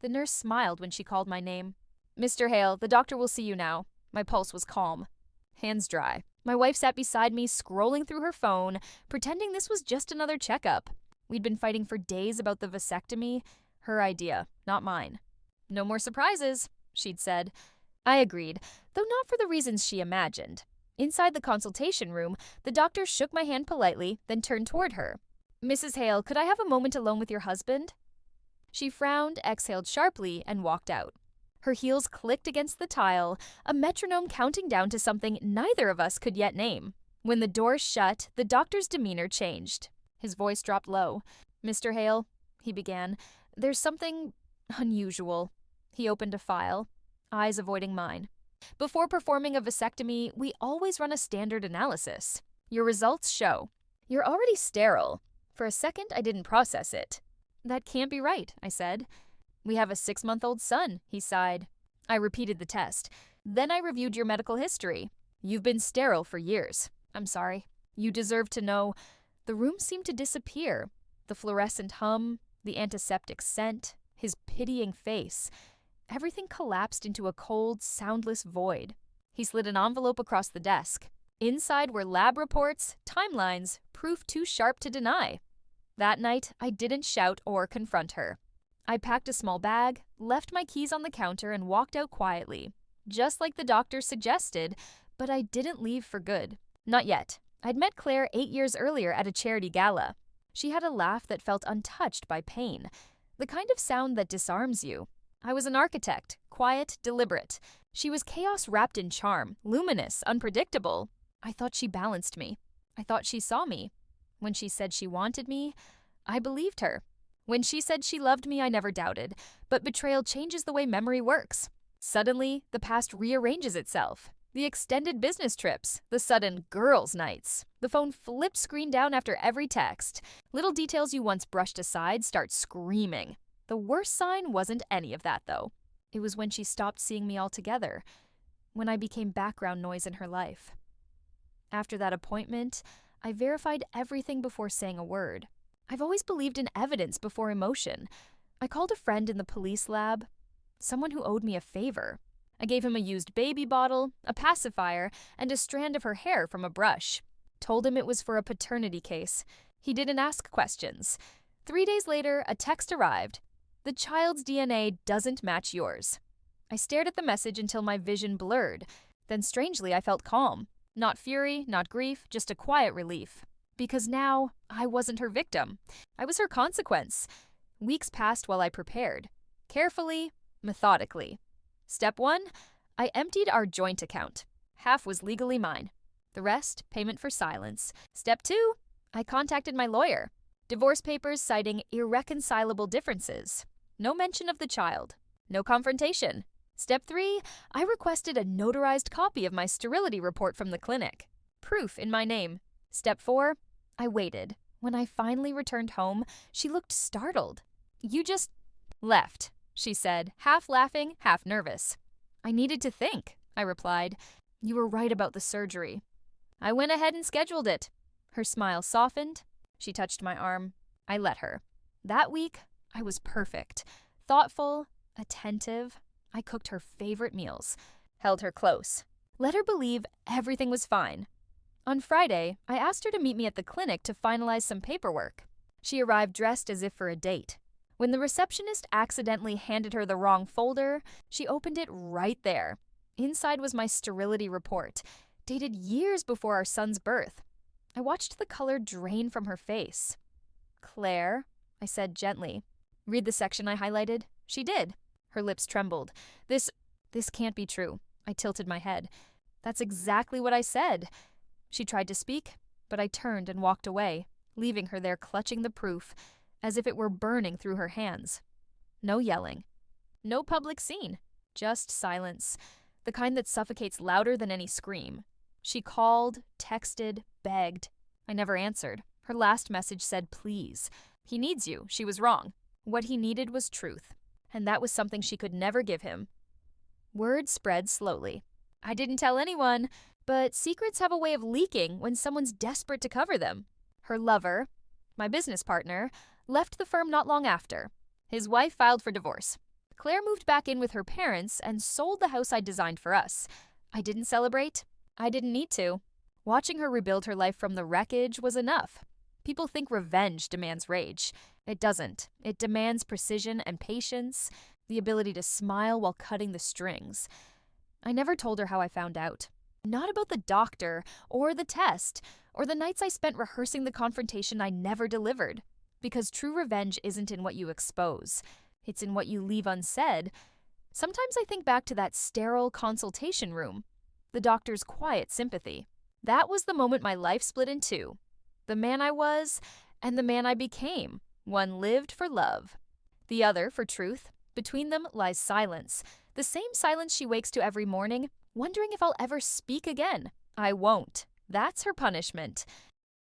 The nurse smiled when she called my name. "Mr. Hale, the doctor will see you now." My pulse was calm. Hands dry. My wife sat beside me, scrolling through her phone, pretending this was just another checkup. We'd been fighting for days about the vasectomy. Her idea, not mine. "No more surprises," she'd said. I agreed, though not for the reasons she imagined. Inside the consultation room, the doctor shook my hand politely, then turned toward her. "Mrs. Hale, could I have a moment alone with your husband?" She frowned, exhaled sharply, and walked out. Her heels clicked against the tile, a metronome counting down to something neither of us could yet name. When the door shut, the doctor's demeanor changed. His voice dropped low. "Mr. Hale," he began, "there's something unusual." He opened a file, eyes avoiding mine. "Before performing a vasectomy, we always run a standard analysis. Your results show you're already sterile." For a second, I didn't process it. "That can't be right," I said. "We have a 6-month-old son," he sighed. I repeated the test. "Then I reviewed your medical history. You've been sterile for years. I'm sorry. You deserve to know." The room seemed to disappear. The fluorescent hum, the antiseptic scent, his pitying face. Everything collapsed into a cold, soundless void. He slid an envelope across the desk. Inside were lab reports, timelines, proof too sharp to deny. That night, I didn't shout or confront her. I packed a small bag, left my keys on the counter, and walked out quietly. Just like the doctor suggested, but I didn't leave for good. Not yet. I'd met Claire 8 years earlier at a charity gala. She had a laugh that felt untouched by pain, the kind of sound that disarms you. I was an architect, quiet, deliberate. She was chaos wrapped in charm, luminous, unpredictable. I thought she balanced me. I thought she saw me. When she said she wanted me, I believed her. When she said she loved me, I never doubted. But betrayal changes the way memory works. Suddenly, the past rearranges itself. The extended business trips, the sudden girls' nights. The phone flips screen down after every text. Little details you once brushed aside start screaming. The worst sign wasn't any of that, though. It was when she stopped seeing me altogether, when I became background noise in her life. After that appointment, I verified everything before saying a word. I've always believed in evidence before emotion. I called a friend in the police lab, someone who owed me a favor. I gave him a used baby bottle, a pacifier, and a strand of her hair from a brush. Told him it was for a paternity case. He didn't ask questions. 3 days later, a text arrived. "The child's DNA doesn't match yours." I stared at the message until my vision blurred. Then strangely, I felt calm. Not fury, not grief, just a quiet relief. Because now, I wasn't her victim. I was her consequence. Weeks passed while I prepared. Carefully, methodically. Step 1, I emptied our joint account. Half was legally mine. The rest, payment for silence. Step 2, I contacted my lawyer. Divorce papers citing irreconcilable differences. No mention of the child. No confrontation. Step 3, I requested a notarized copy of my sterility report from the clinic. Proof in my name. Step 4, I waited. When I finally returned home, she looked startled. "You just left," she said, half laughing, half nervous. "I needed to think," I replied. "You were right about the surgery." "I went ahead and scheduled it." Her smile softened. She touched my arm. I let her. That week, I was perfect. Thoughtful, attentive. I cooked her favorite meals. Held her close. Let her believe everything was fine. On Friday, I asked her to meet me at the clinic to finalize some paperwork. She arrived dressed as if for a date. When the receptionist accidentally handed her the wrong folder, she opened it right there. Inside was my sterility report, dated years before our son's birth. I watched the color drain from her face. "Claire," I said gently. "Read the section I highlighted?" She did. Her lips trembled. This can't be true." I tilted my head. "That's exactly what I said." She tried to speak, but I turned and walked away, leaving her there clutching the proof, as if it were burning through her hands. No yelling. No public scene. Just silence. The kind that suffocates louder than any scream. She called, texted, begged. I never answered. Her last message said, "Please. He needs you. She was wrong." What he needed was truth. And that was something she could never give him. Word spread slowly. I didn't tell anyone, but secrets have a way of leaking when someone's desperate to cover them. Her lover, my business partner, left the firm not long after. His wife filed for divorce. Claire moved back in with her parents and sold the house I designed for us. I didn't celebrate. I didn't need to. Watching her rebuild her life from the wreckage was enough. People think revenge demands rage. It doesn't. It demands precision and patience, the ability to smile while cutting the strings. I never told her how I found out. Not about the doctor, or the test, or the nights I spent rehearsing the confrontation I never delivered. Because true revenge isn't in what you expose. It's in what you leave unsaid. Sometimes I think back to that sterile consultation room. The doctor's quiet sympathy. That was the moment my life split in two. The man I was, and the man I became. One lived for love. The other for truth. Between them lies silence. The same silence she wakes to every morning, wondering if I'll ever speak again. I won't. That's her punishment.